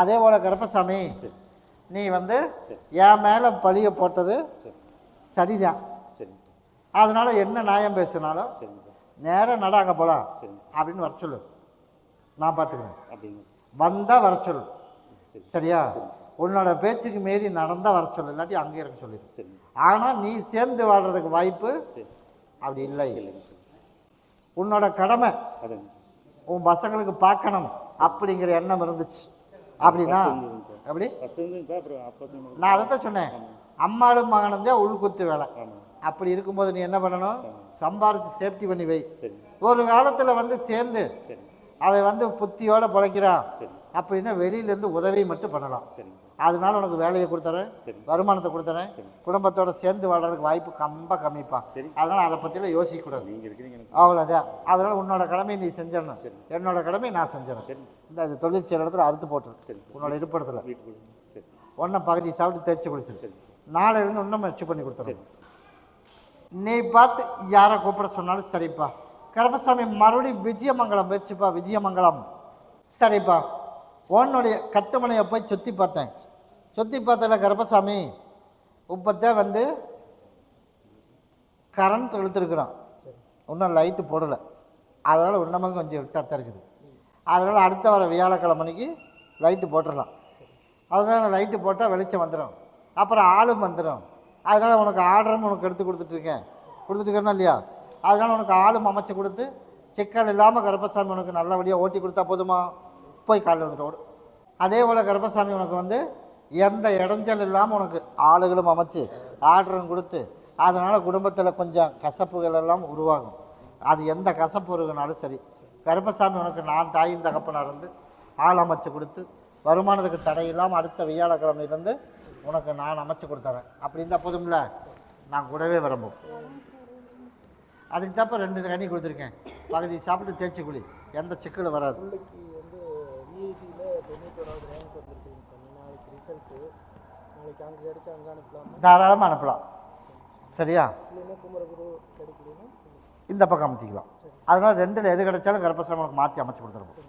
அதே போல் கருப்பசாமி நீ வந்து என் மேலே பழிய போட்டது சரிதான். அதனால் என்ன நியாயம் பேசினாலும் நேராக நட அங்கே போகலாம் அப்படின்னு வர சொல்லு. நான் பார்த்துக்கிறேன். வந்தால் வர சொல்லு. சரியா? உன்னோட பேச்சுக்கு மீறி நடந்தால் வர சொல்லு, இல்லாட்டி அங்கே இருக்க சொல்லிடு. ஆனால் நீ சேர்ந்து வாழ்கிறதுக்கு வாய்ப்பு அப்படி இல்லை. உன்னோட கடமை உன் பசங்களுக்கு பார்க்கணும் அப்படிங்கிற எண்ணம் இருந்துச்சு அப்படின்னா எப்படி? நான் அதைத்தான் சொன்னேன். அம்மாடும் மகனந்தே உள்குத்து வேலை. அப்படி இருக்கும்போது நீ என்ன பண்ணணும்? சம்பாரித்து சேஃப்டி பண்ணி வை. ஒரு காலத்தில் வந்து சேர்ந்து அவன் வந்து புத்தியோடு பிழைக்கிறான் அப்படின்னா வெளியிலேருந்து உதவி மட்டும் பண்ணலாம். அதனால உனக்கு வேலையை கொடுத்துறேன், வருமானத்தை கொடுத்துறேன். குடும்பத்தோடு சேர்ந்து வாழ்றதுக்கு வாய்ப்பு ரொம்ப கம்மிப்பான். அதனால் அதை பற்றிலாம் யோசிக்கக்கூடாது. அவ்வளோதான். அதனால் உன்னோட கடமையை நீ செஞ்சிடணும், என்னோட கடமையை நான் செஞ்சிடறேன். இந்த இது தொழில் செய்கிற இடத்துல அறுத்து போட்டுரு. உன்னோட இருப்பிடத்தில் ஒன்றை பகுதி சாப்பிட்டு தேய்ச்சி குடிச்சிரு. நாளையிலேருந்து இன்னும் வச்சு பண்ணி கொடுத்துறேன். நீ பார்த்து யாரை கூப்பிட சொன்னாலும் சரிப்பா. கருப்பசாமி மறுபடியும் விஜயமங்கலம் வச்சுப்பா. விஜயமங்கலம். சரிப்பா, உன்னுடைய கட்டுமனையை போய் சுற்றி பார்த்தேன். சுற்றி பார்த்ததில் கருப்பசாமி இப்போத்தே வந்து கரண்ட் இழுத்துருக்குறான். இன்னும் லைட்டு போடலை. அதனால் இன்னமும் கொஞ்சம் விட்டாத்தான் இருக்குது. அதனால் அடுத்த வர வியாழக்கிழமைக்கு லைட்டு போட்டுடலாம். அதனால் லைட்டு போட்டால் வெளிச்சம் வந்துடும், அப்புறம் ஆளும் வந்துடும். அதனால் உனக்கு ஆர்டரும் உனக்கு எடுத்து கொடுத்துட்டுருக்கேன்னா இல்லையா? அதனால் உனக்கு ஆளும் அமைச்சு கொடுத்து சிக்கல் இல்லாமல் கருப்பசாமி உனக்கு நல்லபடியாக ஓட்டி கொடுத்தா போதுமா? போய் காலையில் வந்துட்டு ஓடு. அதே போல் கருப்பசாமி உனக்கு வந்து எந்த இடைஞ்சல் இல்லாமல் உனக்கு ஆளுகளும் அமைச்சு ஆர்டரும் கொடுத்து அதனால் குடும்பத்தில் கொஞ்சம் கசப்புகள் எல்லாம் உருவாகும். அது எந்த கசப்பு இருக்குனாலும் சரி, கருப்பசாமி உனக்கு நான் தாயின் தகப்பனாக இருந்து ஆள் அமைச்சு கொடுத்து வருமானத்துக்கு தடையில்லாமல் அடுத்த வியாழக்கிழமையிலேருந்து உனக்கு நான் அமைச்சு கொடுத்துறேன். அப்படி இருந்தால் போதும்ல, நான் கூடவே விரும்பும். அதுக்கு தப்ப 2 கனி கொடுத்துருக்கேன். பகுதி சாப்பிட்டு தேய்ச்சி குழி, எந்த சிக்கலும் வராது. தாராளமாக அனுப்பலாம். சரியா? இந்த பக்கம் அமைச்சிக்கலாம். அதனால் 2ல் எது கிடைச்சாலும் கருப்பசாமி உனக்கு மாற்றி அமைச்சு கொடுத்துருவோம்.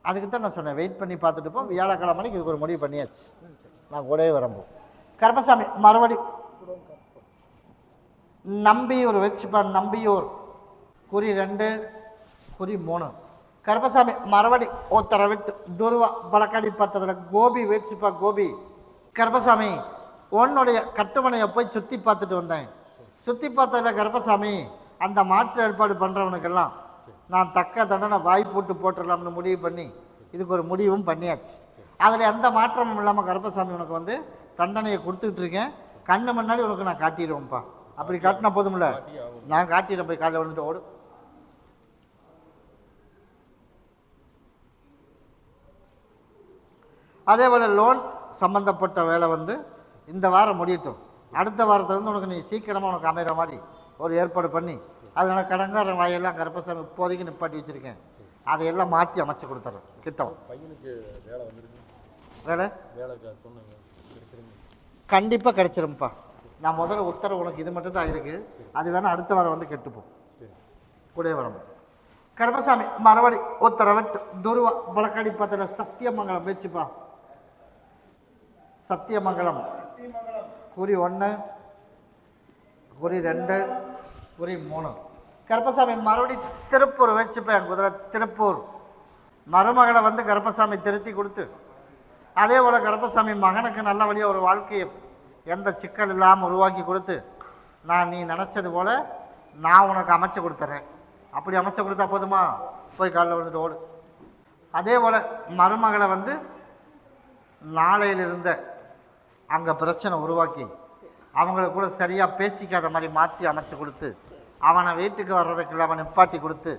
அதுக்கு தான் நான் சொன்னேன் வெயிட் பண்ணி பார்த்துட்டு போ. வியாழக்கிழமை மணிக்கு இதுக்கு ஒரு முடிவு பண்ணியாச்சு. நான் கூடவே வரம்போ. கருப்பசாமி மறுபடி நம்பியூர் வச்சுப்பா. நம்பியூர் குறி 2 குறி 3. கருப்பசாமி மறுபடி ஒருத்தரை விட்டு துருவா பழக்காடி பத்ததில் கோபி வச்சுப்பா. கோபி கருப்பசாமி உன்னுடைய கட்டுமனையை போய் சுற்றி பார்த்துட்டு வந்தேன். சுற்றி பார்த்ததில் கருப்பசாமி அந்த மாற்று ஏற்பாடு பண்ணுறவனுக்கெல்லாம் நான் தக்க தண்டனை வாய் போட்டுடலாம்னு முடிவு பண்ணி இதுக்கு ஒரு முடிவும் பண்ணியாச்சு. அதில் எந்த மாற்றமும் இல்லாமல் கருப்பசாமி உனக்கு வந்து தண்டனையை கொடுத்துக்கிட்டு இருக்கேன். கண்ணு முன்னாடி உனக்கு நான் காட்டிடுவேன்ப்பா. அப்படி காட்டினா போதும்ல, நான் காட்டிடுறேன். போய் காலையில் வந்துட்டு ஓடு. அதே போல் லோன் சம்மந்தப்பட்ட வேலை வந்து இந்த வாரம் முடியட்டும். அடுத்த வாரத்தில் வந்து உனக்கு நீ சீக்கிரமாக உனக்கு அமைகிற மாதிரி ஒரு ஏற்பாடு பண்ணி அதனால் கடங்கார வாயெல்லாம் கருப்பசாமி இப்போதைக்கு நிப்பாட்டி வச்சுருக்கேன். அதையெல்லாம் மாற்றி அமைச்சு கொடுத்துட்றேன். கிட்டம் பையனுக்கு வேலை வந்துருக்கு. வேலை சொன்னாங்க கண்டிப்பாக கிடச்சிரும்ப்பா. நான் முதல்ல உத்தரவு உனக்கு இது மட்டும் தான் இருக்குது. அது வேணால் அடுத்த வாரம் வந்து கெட்டுப்போம். கூட வரணும். கருப்பசாமி மறுபடி உத்தரவிட்டு துருவா வழக்காடி பார்த்தல சத்தியமங்கலம் வச்சுப்பா. சத்தியமங்கலம் குறி 1 குறி 2 குறி 3. கருப்பசாமி மறுபடி திருப்பூர் வச்சுப்பேன். குதிரை திருப்பூர் மருமகளை வந்து கருப்பசாமி திருத்தி கொடுத்து அதே போல் கருப்பசாமி மகனுக்கு நல்லபடியாக ஒரு வாழ்க்கையை எந்த சிக்கல் இல்லாமல் உருவாக்கி கொடுத்து நீ நினச்சது போல் நான் உனக்கு அமைச்சு கொடுத்துட்றேன். அப்படி அமைச்சு கொடுத்தா போதுமா? போய் காலையில் வந்துட்டு ஓடு. அதே போல் மருமகளை வந்து நாளையிலிருந்த அங்கே பிரச்சனை உருவாக்கி அவங்களுக்கு கூட சரியாக பேசிக்காத மாதிரி மாற்றி அமைச்சு கொடுத்து அவனை வீட்டுக்கு வர்றதுக்கு இல்லாமல் நிப்பாட்டி கொடுத்து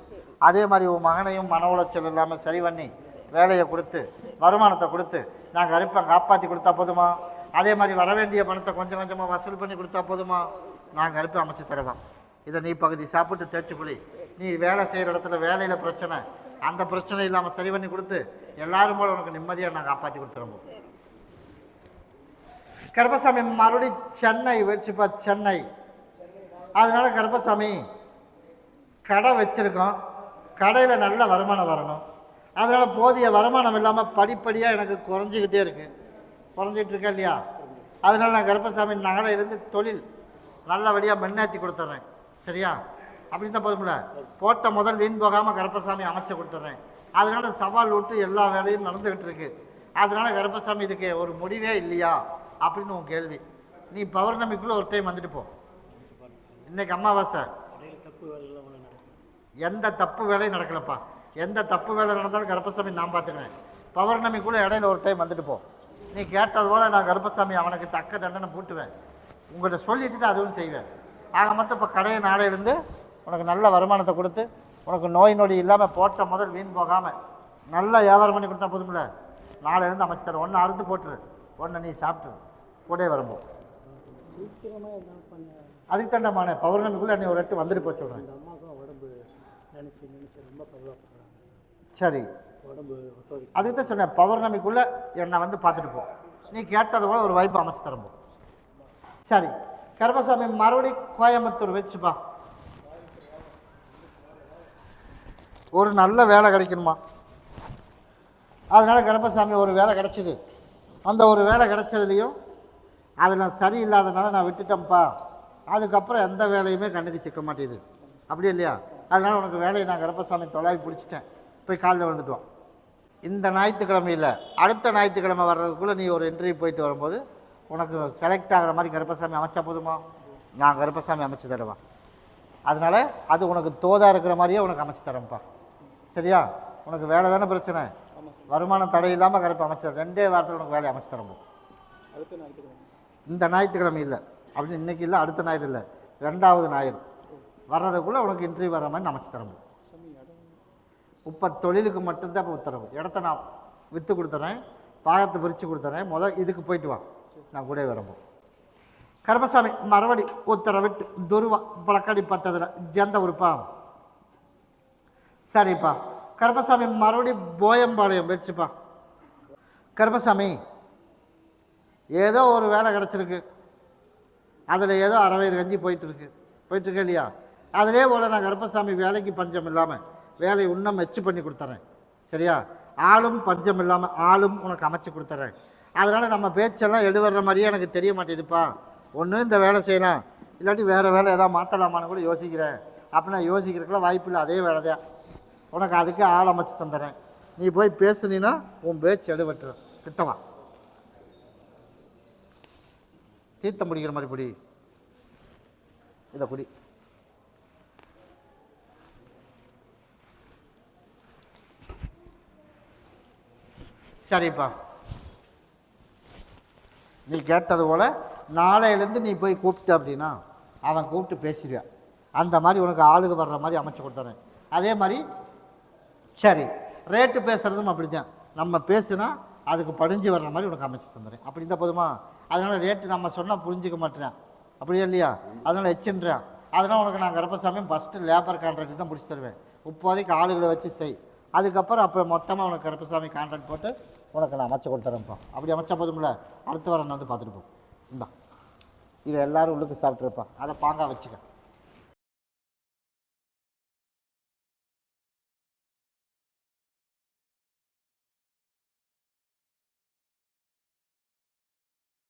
அதே மாதிரி உன் மகனையும் மன உளைச்சல் இல்லாமல் சரி பண்ணி வேலையை கொடுத்து வருமானத்தை கொடுத்து நாங்கள் அரிப்பேன் காப்பாற்றி கொடுத்தா போதுமா? அதே மாதிரி வர வேண்டிய பணத்தை கொஞ்சம் கொஞ்சமாக வசூல் பண்ணி கொடுத்தா போதுமா? நாங்கள் அரிப்பை அமைச்சு தருவோம். இதை நீ பகுதி சாப்பிட்டு தேய்ச்சி குளி. நீ வேலை செய்கிற இடத்துல வேலையில் பிரச்சனை அந்த பிரச்சனை இல்லாமல் சரி பண்ணி கொடுத்து எல்லாரும் போல உனக்கு நிம்மதியாக நான் காப்பாற்றி கொடுத்துருவோம். கருப்பசாமி மறுபடி சென்னை வச்சுப்பா. சென்னை அதனால கருப்பசாமி கடை வச்சுருக்கோம். கடையில் நல்ல வருமானம் வரணும். அதனால் போதிய வருமானம் இல்லாமல் படிப்படியாக எனக்கு குறைஞ்சிக்கிட்டே இருக்குது. குறைஞ்சிட்டு இருக்கா இல்லையா? அதனால் நான் கருப்பசாமி நகலையிலேருந்து தொழில் நல்லபடியாக முன்னேற்றி கொடுத்துட்றேன். சரியா? அப்படி தான் போதும்ல. போட்ட முதல் வீண் போகாமல் கருப்பசாமி அமைச்சு கொடுத்துட்றேன். அதனால் சவால் விட்டு எல்லா வேலையும் நடந்துக்கிட்டு இருக்கு. அதனால் கருப்பசாமி இதுக்கு ஒரு முடிவே இல்லையா அப்படின்னு உன் கேள்வி. நீ பௌர்ணமிக்குள்ளே ஒரு டைம் வந்துட்டு போ. இன்னைக்கு அமாவாசை. எந்த தப்பு வேலையும் நடக்கலப்பா. எந்த தப்பு வேலை நடந்தாலும் கருப்பசாமி நான் பார்த்துக்கிறேன். பௌர்ணமிக்குள்ளே இடையில ஒரு டைம் வந்துட்டு போ. நீ கேட்டது போல் நான் கருப்பசாமி அவனுக்கு தக்க தண்டனை போட்டுவேன். உங்கள்கிட்ட சொல்லிட்டு தான் அதுவும் செய்வேன். ஆக மொத்தம் இப்போ கடையை நாளையிலேருந்து உனக்கு நல்ல வருமானத்தை கொடுத்து உனக்கு நோய் நொடி இல்லாமல் போட்ட முதல் வீண் போகாமல் நல்லா வியாபாரம் பண்ணி கொடுத்தா போதும்ல. நாளையிலேருந்து அமைச்சு தரேன். ஒன்று அறுத்து போட்டுரு, ஒன்று நீ சாப்பிட்டு கூட வரும்போ. அதுக்கு தண்டமான பௌர்ணமிக்குள்ளே நீ ஒரு எட்டு வந்துட்டு போச்சு விட்றேன். சரி, அதுக்கு தான் சொன்னேன் பௌர்ணமிக்குள்ளே என்னை வந்து பார்த்துட்டு போ. நீ கேட்டது போல் ஒரு வாய்ப்பு அமைச்சு தரம்போ. சரி, கருப்பசாமி மறுபடி கோயம்புத்தூர் வச்சுப்பா. ஒரு நல்ல வேலை கிடைக்கணுமா? அதனால் கருப்பசாமி ஒரு வேலை கிடச்சிது. அந்த ஒரு வேலை கிடைச்சதுலேயும் அதில் சரியில்லாதனால நான் விட்டுட்டேன்ப்பா. அதுக்கப்புறம் எந்த வேலையுமே கண்ணுக்கு சிக்க மாட்டேது. அப்படியே இல்லையா? அதனால் உனக்கு வேலையை நான் கருப்பசாமி தொலைவி பிடிச்சிட்டேன். போய் காலையில் வந்துட்டோம். இந்த ஞாயிற்றுக்கிழமையில் அடுத்த ஞாயிற்றுக்கிழமை வர்றதுக்குள்ளே நீ ஒரு இன்டர்வியூ போயிட்டு வரும்போது உனக்கு செலக்ட் ஆகிற மாதிரி கருப்பசாமி அமைச்சா போதுமா? நான் கருப்பசாமி அமைச்சு தருவேன். அதனால் அது உனக்கு தோதாக இருக்கிற மாதிரியே உனக்கு அமைச்சு தரேன்ப்பா. சரியா? உனக்கு வேலை தானே பிரச்சனை. வருமானம் தடை இல்லாமல் கருப்பு அமைச்சு தரேன். 2 வாரத்தில் உனக்கு வேலையை அமைச்சு தரம்போ. இந்த ஞாயிற்றுக்கிழமை இல்லை அப்படின்னு இன்றைக்கி இல்லை, அடுத்த ஞாயிறு இல்லை, 2வது ஞாயிறு வர்றதுக்குள்ளே உனக்கு இன்டர்வியூ வர்ற மாதிரி அமைச்சு தரம்போ. இப்போ தொழிலுக்கு மட்டும்தான் இப்போ உத்தரவு. இடத்த நான் விற்று கொடுத்துட்றேன், பாகத்தை பிரித்து கொடுத்துட்றேன். இதுக்கு போயிட்டு வா, நான் கூட வரம்போ. கருப்பசாமி மறுபடி உத்தரவிட்டு துருவா பழக்காடி பத்ததில் எந்த உறுப்பா? சரிப்பா. கருப்பசாமி மறுபடி போயம்பாளையம் வச்சுப்பா. கருப்பசாமி ஏதோ ஒரு வேலை கிடச்சிருக்கு. அதில் ஏதோ அறவயிறு கஞ்சி போயிட்டுருக்கு இல்லையா? அதிலே போல் நான் கருப்பசாமி வேலைக்கு பஞ்சம் இல்லாமல் வேலையை இன்னும் மெச்சு பண்ணி கொடுத்துட்றேன். சரியா? ஆளும் பஞ்சம் இல்லாமல் ஆளும் உனக்கு அமைச்சு கொடுத்துட்றேன். அதனால் நம்ம பேச்செல்லாம் எடுவர்ற மாதிரியே எனக்கு தெரிய மாட்டேதுப்பா. ஒன்று இந்த வேலை செய்யலாம், இல்லாட்டி வேறு வேலை எதாவது மாற்றலாமான்னு கூட யோசிக்கிறேன். அப்போ நான் யோசிக்கிறதுக்குலாம் வாய்ப்பு இல்லை, அதே வேலை தான். உனக்கு அதுக்கு ஆள் அமைச்சு தந்துடுறேன். நீ போய் பேசுனீன்னா உன் பேச்சு எடுவட்டுரும். கிட்டவா தீர்த்தம் பிடிக்கிற மாதிரி பிடி. இதை குடி. சரிப்பா, நீ கேட்டது போல் நாளையிலேருந்து நீ போய் கூப்பிட்ட அப்படின்னா அவன் கூப்பிட்டு பேசிடுவான். அந்த மாதிரி உனக்கு ஆளுக்கு வர்ற மாதிரி அமைச்சு கொடுத்துறேன். அதே மாதிரி சரி, ரேட்டு பேசுகிறதும் அப்படி தான். நம்ம பேசுனா அதுக்கு படிஞ்சு வர்ற மாதிரி உனக்கு அமைச்சு தந்துடுறேன். அப்படி இருந்தால் போதுமா? அதனால் ரேட்டு நம்ம சொன்னால் புரிஞ்சிக்க மாட்டேன், அப்படியே இல்லையா? அதனால் எச்சுன்றேன். அதனால் உனக்கு நான் கருப்பசாமி ஃபஸ்ட்டு லேபர் கான்ட்ராக்ட் தான் பிடிச்சி தருவேன். இப்போதைக்கு ஆளுகளை வச்சு செய். அதுக்கப்புறம் அப்புறம் மொத்தமாக உனக்கு கருப்பசாமி கான்ட்ராக்ட் போட்டு உனக்கு நான் அமைச்சு கொடுத்துறேன்ப்பா. அப்படி அமைச்சா போதும்ல? அடுத்த வாரம் வந்து பார்த்துட்டு போ. இந்தா, இதை எல்லோரும் உள்ளுக்கு சாப்பிட்ருப்பா. அதை பாங்காக வச்சுக்க.